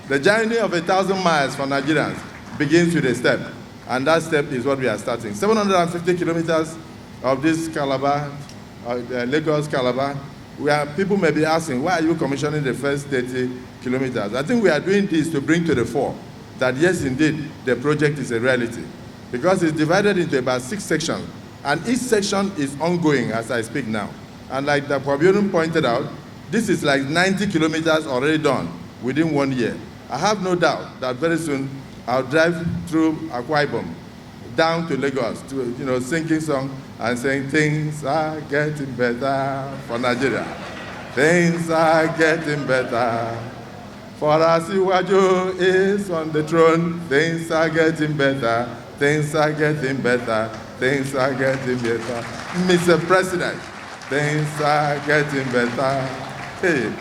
The journey of 1,000 miles for Nigerians begins with a step, and that step is what we are starting. 750 kilometers of this Calabar, Lagos-Calabar, where people may be asking, why are you commissioning the first 30 kilometers? I think we are doing this to bring to the fore that yes, indeed, the project is a reality, because it's divided into about 6 sections, and each section is ongoing as I speak now. And like Akpabio pointed out, this is like 90 kilometers already done within 1 year. I have no doubt that very soon I'll drive through Akpabio down to Lagos to, singing song and saying, things are getting better for Nigeria. Things are getting better. For Asiwaju is on the throne, things are getting better. Things are getting better. Things are getting better. Mr. President, things are getting better. Hey,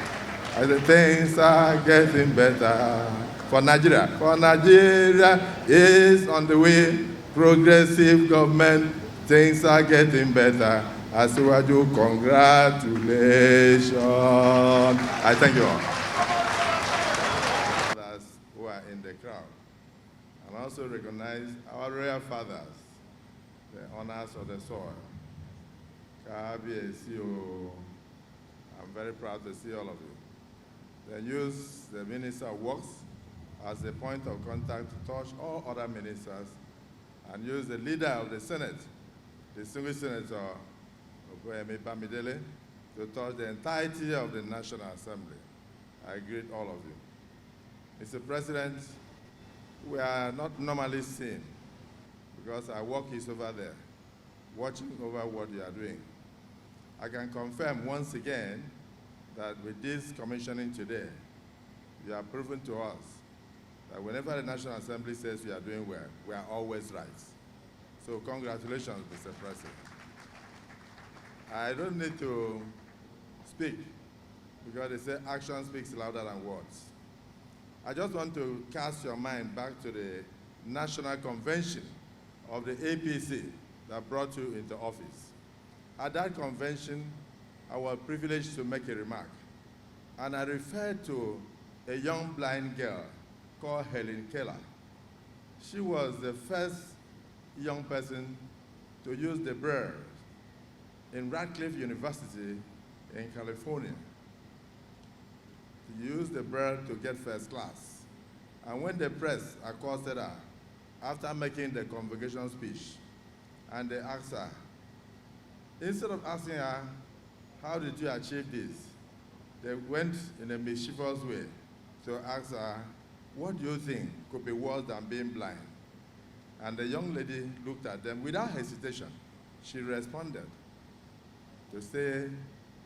I said, things are getting better for Nigeria. For Nigeria is on the way. Progressive government, things are getting better. Asiwaju, congratulations. I thank you all. Others who are in the crowd. And also recognize our royal fathers, the honors of the soil. Akpabio, I'm very proud to see all of you. They use the Minister of Works as a point of contact to touch all other ministers, and use the leader of the Senate, distinguished Senator Bamidele, to touch the entirety of the National Assembly. I greet all of you. Mr. President, we are not normally seen because our work is over there, watching over what you are doing. I can confirm once again that with this commissioning today, you have proven to us that whenever the National Assembly says we are doing well, we are always right. So congratulations, Mr. President. I don't need to speak because they say action speaks louder than words. I just want to cast your mind back to the National Convention of the APC that brought you into office. At that convention, I was privileged to make a remark, and I referred to a young blind girl called Helen Keller. She was the first young person to use the braille in Radcliffe University in California. She used the braille to get first class. And when the press accosted her after making the convocation speech, and they asked her, instead of asking her, how did you achieve this? They went in a mischievous way to ask her, what do you think could be worse than being blind? And the young lady looked at them without hesitation. She responded to say,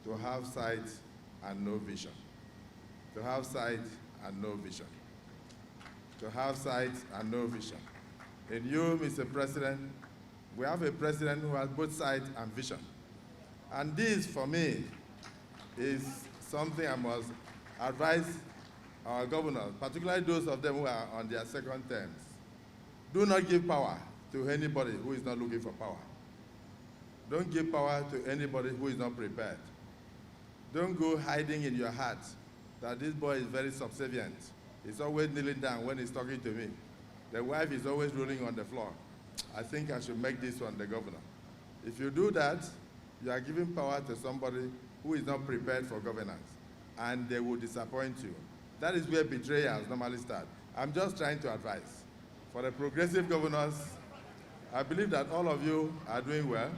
to have sight and no vision. To have sight and no vision. To have sight and no vision. In you, Mr. President, we have a president who has both sight and vision. And this, for me, is something I must advise our governors, particularly those of them who are on their second terms. Do not give power to anybody who is not looking for power. Don't give power to anybody who is not prepared. Don't go hiding in your heart that this boy is very subservient. He's always kneeling down when he's talking to me. The wife is always rolling on the floor. I think I should make this one the governor. If you do that, you are giving power to somebody who is not prepared for governance, and they will disappoint you. That is where betrayals normally start. I'm just trying to advise. For the progressive governors, I believe that all of you are doing well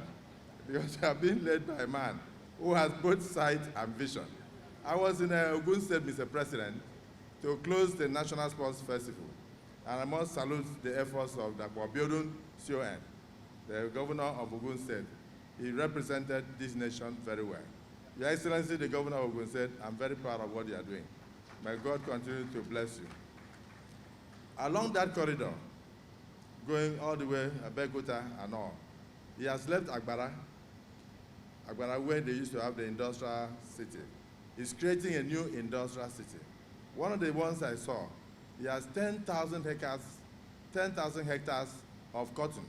because you are being led by a man who has both sight and vision. I was in Ogun State, Mr. President, to close the National Sports Festival. And I must salute the efforts of Akpabio, CON, the governor of Ogun State. He represented this nation very well. Your Excellency, the governor of Ogun State, I'm very proud of what you are doing. May God continue to bless you. Along that corridor, going all the way, Abeokuta and all, he has left Agbara where they used to have the industrial city. He's creating a new industrial city. One of the ones I saw, he has 10,000 hectares of cotton.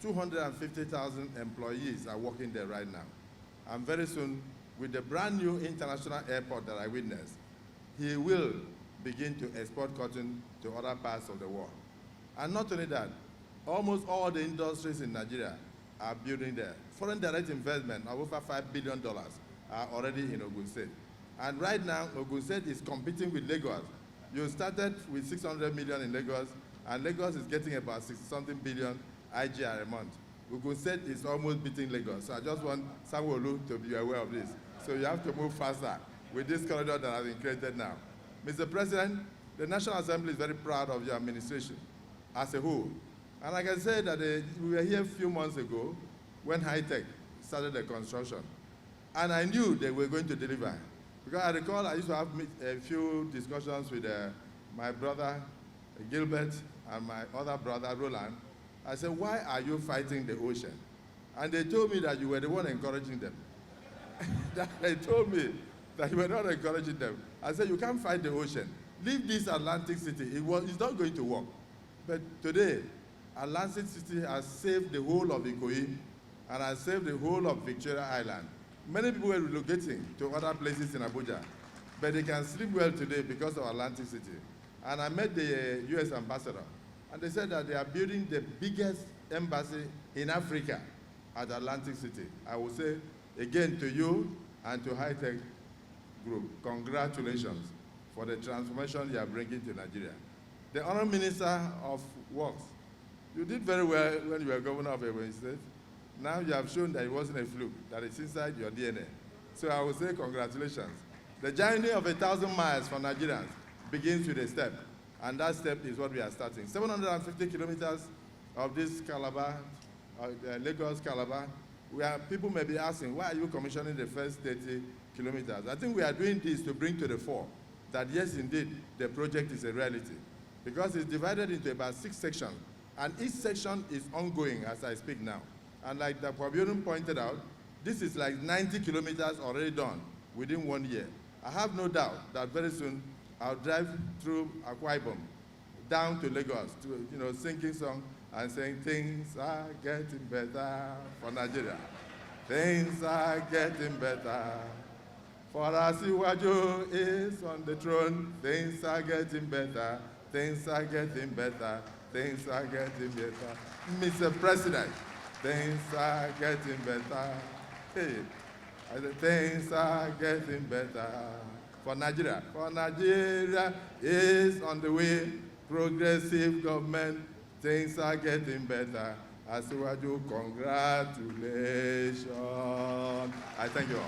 250,000 employees are working there right now. And very soon, with the brand new international airport that I witnessed, he will begin to export cotton to other parts of the world. And not only that, almost all the industries in Nigeria are building there. Foreign direct investment of over $5 billion are already in Ogun State. And right now, Ogun State is competing with Lagos. You started with 600 million in Lagos, and Lagos is getting about 60-something billion IGR a month. Ogun State is almost beating Lagos. So I just want Sanwo-Olu to be aware of this. So you have to move faster with this corridor that has been created now. Mr. President, the National Assembly is very proud of your administration as a whole. And I can say that we were here a few months ago when High-Tech started the construction. And I knew they were going to deliver. Because I recall I used to have a few discussions with my brother Gilbert and my other brother Roland. I said, why are you fighting the ocean? And they told me that you were the one encouraging them. They told me that you were not encouraging them. I said, you can't fight the ocean. Leave this Atlantic City. It's not going to work. But today, Atlantic City has saved the whole of Ikoyi and has saved the whole of Victoria Island. Many people were relocating to other places in Abuja, but they can sleep well today because of Atlantic City. And I met the US ambassador, and they said that they are building the biggest embassy in Africa at Atlantic City. I will say again to you and to High-Tech Group, congratulations for the transformation you are bringing to Nigeria. The Honorable Minister of Works, you did very well when you were governor of Ebonyi State. Now you have shown that it wasn't a fluke, that it's inside your DNA. So I will say congratulations. The journey of 1,000 miles for Nigerians begins with a step, and that step is what we are starting. 750 kilometers of this Calabar, Lagos-Calabar, where people may be asking, why are you commissioning the first 30 kilometers? I think we are doing this to bring to the fore that yes, indeed, the project is a reality, because it's divided into about 6 sections, and each section is ongoing as I speak now. And like Akpabio pointed out, this is like 90 kilometers already done within 1 year. I have no doubt that very soon I'll drive through Akpabio down to Lagos to singing song and saying things are getting better for Nigeria. Things are getting better. For Asiwaju is on the throne. Things are getting better. Things are getting better. Things are getting better. Mr. President, things are getting better. Hey, things are getting better for Nigeria. For Nigeria is on the way. Progressive government. Things are getting better. Asiwaju, congratulations. I thank you all.